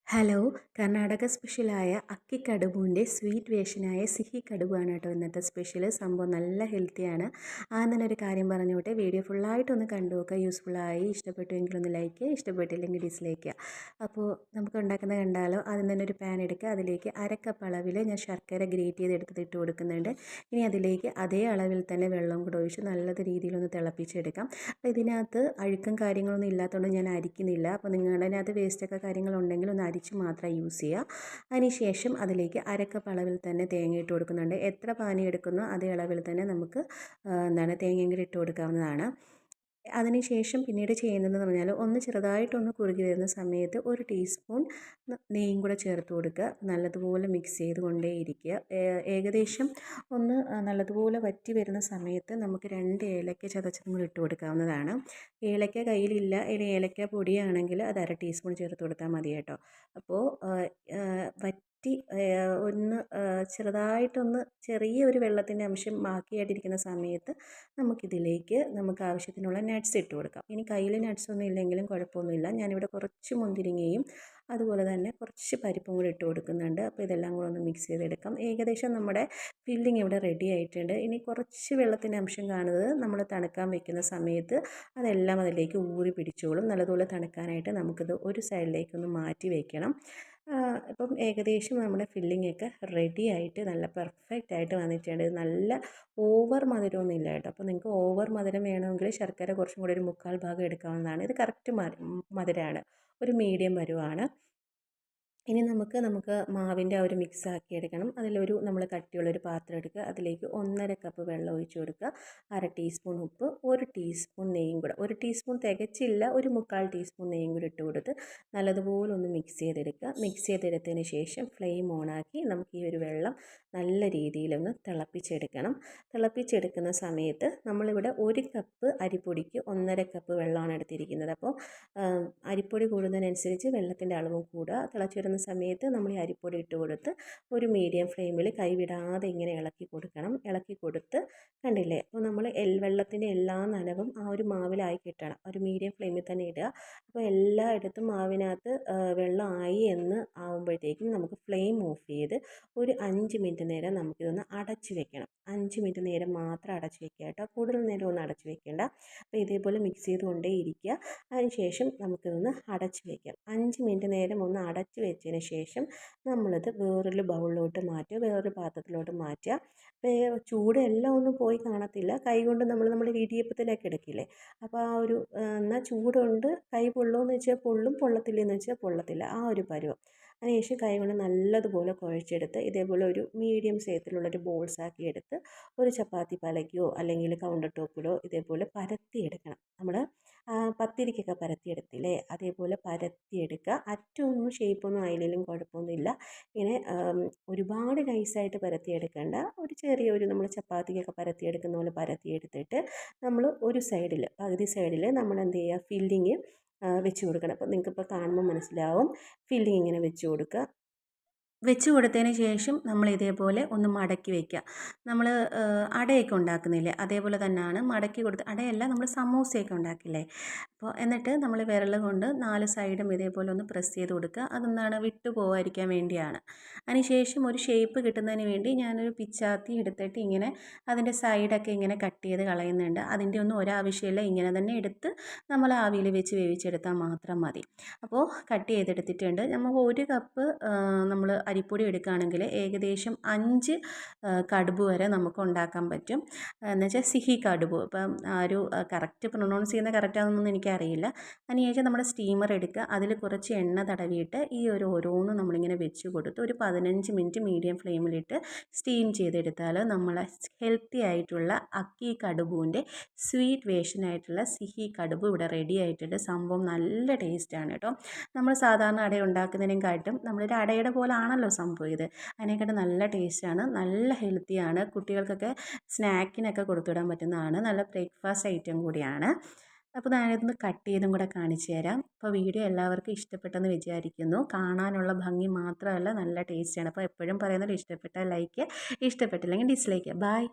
Hello, Karnataka സ്പെഷ്യലായ അക്കി കടുബുവിൻ്റെ sweet വേർഷനായ സിഹി കടുബാണ് കേട്ടോ ഇന്നത്തെ special. സംഭവം നല്ല ഹെൽത്തിയാണ്. ആദ്യം തന്നെ ഒരു കാര്യം പറഞ്ഞോട്ടെ, വീഡിയോ ഫുള്ളായിട്ടൊന്ന് കണ്ടു നോക്കുക. യൂസ്ഫുള്ളായി ഇഷ്ടപ്പെട്ടുവെങ്കിൽ ഒന്ന് ലൈക്ക് ചെയ്യുക, ഇഷ്ടപ്പെട്ടില്ലെങ്കിൽ ഡിസ്ലൈക്ക് ചെയ്യുക. അപ്പോൾ നമുക്ക് ഉണ്ടാക്കുന്നത് കണ്ടാലോ. ആദ്യം തന്നെ ഒരു പാൻ എടുക്കുക. അതിലേക്ക് അരക്കപ്പ് അളവിൽ ഞാൻ ശർക്കര ഗ്രേറ്റ് ചെയ്തെടുത്തിട്ട് ഇട്ട് കൊടുക്കുന്നുണ്ട്. ഇനി അതിലേക്ക് അതേ അളവിൽ തന്നെ വെള്ളം കൂടെ ഒഴിച്ച് നല്ലത് രീതിയിലൊന്ന് തിളപ്പിച്ചെടുക്കാം. അപ്പോൾ ഇതിനകത്ത് അഴുക്കും കാര്യങ്ങളൊന്നും ഇല്ലാത്തതുകൊണ്ട് ഞാൻ അരിക്കുന്നില്ല. അപ്പോൾ നിങ്ങളുടെ അതിനകത്ത് വേസ്റ്റൊക്കെ കാര്യങ്ങളുണ്ടെങ്കിൽ ഒന്ന് അരിച്ച് മാത്രം യൂസ് ചെയ്യുക. അതിനുശേഷം അതിലേക്ക് അരക്കപ്പ് അളവിൽ തന്നെ തേങ്ങ ഇട്ട് കൊടുക്കുന്നുണ്ട്. എത്ര പാനി എടുക്കുന്നോ അതേ അളവിൽ തന്നെ നമുക്ക് തേങ്ങയും കൂടി ഇട്ട് കൊടുക്കാവുന്നതാണ്. അതിനുശേഷം പിന്നീട് ചെയ്യുന്നതെന്ന് പറഞ്ഞാൽ ഒന്ന് ചെറുതായിട്ടൊന്ന് കുറുകി വരുന്ന സമയത്ത് ഒരു ടീസ്പൂൺ നെയ്യും കൂടെ ചേർത്ത് കൊടുക്കുക. നല്ലതുപോലെ മിക്സ് ചെയ്ത് കൊണ്ടേയിരിക്കുക. ഏകദേശം ഒന്ന് നല്ലതുപോലെ വറ്റി വരുന്ന സമയത്ത് നമുക്ക് 2 ഏലക്ക ചതച്ചതും കൂടി ഇട്ട് കൊടുക്കാവുന്നതാണ്. ഏലക്ക കയ്യിലില്ല, ഇനി ഏലക്ക പൊടിയാണെങ്കിൽ അത് അര ടീസ്പൂൺ ചേർത്ത് കൊടുത്താൽ മതി കേട്ടോ. അപ്പോൾ വറ്റി ഒന്ന് ചെറുതായിട്ടൊന്ന് ചെറിയൊരു വെള്ളത്തിൻ്റെ അംശം ബാക്കിയായിട്ടിരിക്കുന്ന സമയത്ത് നമുക്ക് ആവശ്യത്തിനുള്ള നട്ട്സ് ഇട്ട് കൊടുക്കാം. ഇനി കയ്യിൽ നട്ട്സ് ഒന്നും ഇല്ലെങ്കിലും കുഴപ്പമൊന്നുമില്ല. ഞാനിവിടെ കുറച്ച് മുന്തിരിങ്ങയും അതുപോലെ തന്നെ കുറച്ച് പരിപ്പും കൂടി ഇട്ട് കൊടുക്കുന്നുണ്ട്. അപ്പോൾ ഇതെല്ലാം കൂടെ ഒന്ന് മിക്സ് ചെയ്തെടുക്കാം. ഏകദേശം നമ്മുടെ ഫില്ലിങ് ഇവിടെ റെഡി ആയിട്ടുണ്ട്. ഇനി കുറച്ച് വെള്ളത്തിൻ്റെ അംശം കാണുന്നത് നമ്മൾ തണുക്കാൻ വെക്കുന്ന സമയത്ത് അതെല്ലാം അതിലേക്ക് ഊറി പിടിച്ചോളും. നല്ലതുപോലെ തണുക്കാനായിട്ട് നമുക്കിത് ഒരു സൈഡിലേക്കൊന്ന് മാറ്റി വയ്ക്കണം. ഇപ്പം ഏകദേശം നമ്മുടെ ഫില്ലിംഗ് ഒക്കെ റെഡി ആയിട്ട് നല്ല പെർഫെക്റ്റ് ആയിട്ട് വന്നിട്ടുണ്ട്. നല്ല ഓവർ മധുരമൊന്നും ഇല്ല കേട്ടോ. അപ്പോൾ നിങ്ങൾക്ക് ഓവർ മധുരം വേണമെങ്കിൽ ശർക്കര കുറച്ചും കൂടി ഒരു 1/4 ഭാഗം എടുക്കാവുന്നതാണ്. ഇത് കറക്റ്റ് മധുരമാണ്, ഒരു മീഡിയം പരുവാണ്. ഇനി നമുക്ക് മാവിൻ്റെ ഒരു മിക്സ് ആക്കി എടുക്കണം. നമ്മൾ കട്ടിയുള്ളൊരു പാത്രം എടുക്കുക. അതിലേക്ക് 1.5 കപ്പ് വെള്ളം ഒഴിച്ച് കൊടുക്കുക. അര ടീസ്പൂൺ ഉപ്പ്, 1 ടീസ്പൂൺ നെയ്യും കൂടെ, 1 ടീസ്പൂൺ തികച്ചില്ല, ഒരു 1/4 ടീസ്പൂൺ നെയ്യും കൂടി ഇട്ട് കൊടുത്ത് നല്ലതുപോലെ ഒന്ന് മിക്സ് ചെയ്തെടുക്കുക. മിക്സ് ചെയ്തെടുത്തതിന് ശേഷം ഫ്ലെയിം ഓണാക്കി നമുക്ക് ഈ ഒരു വെള്ളം നല്ല രീതിയിലൊന്ന് തിളപ്പിച്ചെടുക്കണം. തിളപ്പിച്ചെടുക്കുന്ന സമയത്ത് നമ്മളിവിടെ 1 കപ്പ് അരിപ്പൊടിക്ക് 1.5 കപ്പ് വെള്ളമാണ് എടുത്തിരിക്കുന്നത്. അപ്പോൾ അരിപ്പൊടി കൂടുന്നതിനനുസരിച്ച് വെള്ളത്തിൻ്റെ അളവും കൂടുക. തിളച്ച് വരുന്ന സമയത്ത് നമ്മൾ ഈ അരിപ്പൊടി ഇട്ട് കൊടുത്ത് ഒരു മീഡിയം ഫ്ലെയിമിൽ കൈവിടാതെ ഇങ്ങനെ ഇളക്കി കൊടുക്കണം. ഇളക്കി കൊടുത്ത് കണ്ടില്ലേ, അപ്പോൾ നമ്മൾ വെള്ളത്തിൻ്റെ എല്ലാ നനവും ആ ഒരു മാവിലായി കിട്ടണം. ഒരു മീഡിയം ഫ്ലെയിമിൽ തന്നെ ഇടുക. അപ്പോൾ എല്ലായിടത്തും മാവിനകത്ത് വെള്ളമായി എന്ന് ആകുമ്പോഴത്തേക്കും നമുക്ക് ഫ്ലെയിം ഓഫ് ചെയ്ത് ഒരു 5 മിനിറ്റ് നേരം നമുക്കിതൊന്ന് അടച്ച് വെക്കണം. 5 മിനിറ്റ് നേരം മാത്രം അടച്ച് വെക്കുക കേട്ടോ, കൂടുതൽ നേരം ഒന്നും അടച്ച് വെക്കേണ്ട. അപ്പോൾ ഇതേപോലെ മിക്സ് ചെയ്തുകൊണ്ടേ ഇരിക്കുക. അതിനുശേഷം നമുക്കിതൊന്ന് അടച്ച് വയ്ക്കാം. 5 മിനിറ്റ് നേരം ഒന്ന് അടച്ച് വെച്ചതിന് ശേഷം നമ്മളിത് വേറൊരു ബൗളിലോട്ട് മാറ്റുക, വേറൊരു പാത്രത്തിലോട്ട് മാറ്റുക. ചൂട് എല്ലാം ഒന്നും പോയി കാണത്തില്ല. കൈ കൊണ്ട് നമ്മൾ ഇടിയപ്പത്തിലൊക്കെ എടുക്കില്ലേ, അപ്പോൾ ആ ഒരു എന്നാൽ ചൂടുണ്ട്, കൈ പൊള്ളുമെന്ന് വെച്ചാൽ പൊള്ളും, പൊള്ളത്തില്ലെന്ന് വെച്ചാൽ പൊള്ളത്തില്ല, ആ ഒരു പരുവം. അതിനുശേഷം കൈ കൊണ്ട് നല്ലതുപോലെ കുഴച്ചെടുത്ത് ഇതേപോലെ ഒരു മീഡിയം സൈസിലുള്ളൊരു ബോൾസാക്കി എടുത്ത് ഒരു ചപ്പാത്തി പലകയോ അല്ലെങ്കിൽ കൗണ്ടർ ടോപ്പിലോ ഇതേപോലെ പരത്തിയെടുക്കണം. നമ്മൾ പത്തിരിക്കൊക്കെ പരത്തിയെടുത്തില്ലേ, അതേപോലെ പരത്തിയെടുക്കുക. അറ്റമൊന്നും ഷേപ്പൊന്നും ആയില്ലെങ്കിലും കുഴപ്പമൊന്നുമില്ല. ഇങ്ങനെ ഒരുപാട് നൈസായിട്ട് പരത്തിയെടുക്കേണ്ട, ഒരു ചെറിയൊരു നമ്മൾ ചപ്പാത്തിക്കൊക്കെ പരത്തിയെടുക്കുന്ന പോലെ പരത്തിയെടുത്തിട്ട് നമ്മൾ ഒരു സൈഡിൽ, പകുതി സൈഡിൽ നമ്മൾ എന്ത് ചെയ്യുക, ഫില്ലിങ് വെച്ച് കൊടുക്കണം. അപ്പോൾ നിങ്ങൾക്കിപ്പോൾ കാണുമ്പോൾ മനസ്സിലാവും. ഫില്ലിങ് ഇങ്ങനെ വെച്ച് കൊടുക്കുക. വെച്ച് കൊടുത്തതിന് ശേഷം നമ്മൾ ഇതേപോലെ ഒന്ന് മടക്കി വയ്ക്കുക. നമ്മൾ അടയൊക്കെ ഉണ്ടാക്കുന്നില്ലേ, അതേപോലെ തന്നെയാണ് മടക്കി കൊടുത്ത്, അടയല്ല, നമ്മൾ സമൂസയൊക്കെ ഉണ്ടാക്കില്ലേ. അപ്പോൾ എന്നിട്ട് നമ്മൾ വിരൽ കൊണ്ട് 4 സൈഡും ഇതേപോലെ ഒന്ന് പ്രസ് ചെയ്ത് കൊടുക്കുക. അതൊന്നാണ് വിട്ടു പോകാതിരിക്കാൻ വേണ്ടിയാണ്. അതിനുശേഷം ഒരു ഷേപ്പ് കിട്ടുന്നതിന് വേണ്ടി ഞാനൊരു പിച്ചാത്തി എടുത്തിട്ട് ഇങ്ങനെ അതിൻ്റെ സൈഡൊക്കെ ഇങ്ങനെ കട്ട് ചെയ്ത് കളയുന്നുണ്ട്. അതിൻ്റെ ഒന്നും ഒരാവശ്യമില്ല, ഇങ്ങനെ തന്നെ എടുത്ത് നമ്മൾ ആവിയിൽ വെച്ച് വേവിച്ചെടുത്താൽ മാത്രം മതി. അപ്പോൾ കട്ട് ചെയ്തെടുത്തിട്ടുണ്ട്. നമ്മൾ 1 കപ്പ് നമ്മൾ അരിപ്പൊടി എടുക്കുകയാണെങ്കിൽ ഏകദേശം 5 കടുബ് വരെ നമുക്ക് ഉണ്ടാക്കാൻ പറ്റും. എന്നുവെച്ചാൽ സിഹി കടുബ്. അപ്പം ആ ഒരു കറക്റ്റ് പ്രൊണൗൺസ് ചെയ്യുന്ന കറക്റ്റാണെന്നൊന്നും എനിക്കറിയില്ല. അതിനുശേഷം നമ്മുടെ സ്റ്റീമർ എടുക്കുക. അതിൽ കുറച്ച് എണ്ണ തടവിയിട്ട് ഈ ഓരോന്നും നമ്മളിങ്ങനെ വെച്ച് കൊടുത്ത് ഒരു 15 മിനിറ്റ് മീഡിയം ഫ്ലെയിമിലിട്ട് സ്റ്റീം ചെയ്തെടുത്താൽ നമ്മളെ ഹെൽത്തി ആയിട്ടുള്ള അക്കി കടുബുവിൻ്റെ സ്വീറ്റ് വേർഷനായിട്ടുള്ള സിഹി കടുബ് ഇവിടെ റെഡി ആയിട്ടുണ്ട്. സംഭവം നല്ല ടേസ്റ്റാണ് കേട്ടോ. നമ്മൾ സാധാരണ അട ഉണ്ടാക്കുന്നതിനെക്കാട്ടും നമ്മളൊരു അടയുടെ പോലെ ആണല്ലോ സംഭവം ഇത്. അതിനെക്കാട്ടും നല്ല ടേസ്റ്റാണ്, നല്ല ഹെൽത്തിയാണ്. കുട്ടികൾക്കൊക്കെ സ്നാക്കിനൊക്കെ കൊടുത്തുവിടാൻ പറ്റുന്നതാണ്. നല്ല ബ്രേക്ക്ഫാസ്റ്റ് ഐറ്റം കൂടിയാണ്. അപ്പോൾ ഞാനിതൊന്ന് കട്ട് ചെയ്തും കൂടെ കാണിച്ചു തരാം. അപ്പോൾ വീഡിയോ എല്ലാവർക്കും ഇഷ്ടപ്പെട്ടെന്ന് വിചാരിക്കുന്നു. കാണാനുള്ള ഭംഗി മാത്രമല്ല, നല്ല ടേസ്റ്റാണ്. അപ്പോൾ എപ്പോഴും പറയുന്നത് ഇഷ്ടപ്പെട്ടാൽ ലൈക്ക്, ഇഷ്ടപ്പെട്ടില്ലെങ്കിൽ ഡിസ്ലൈക്ക്. ബൈ.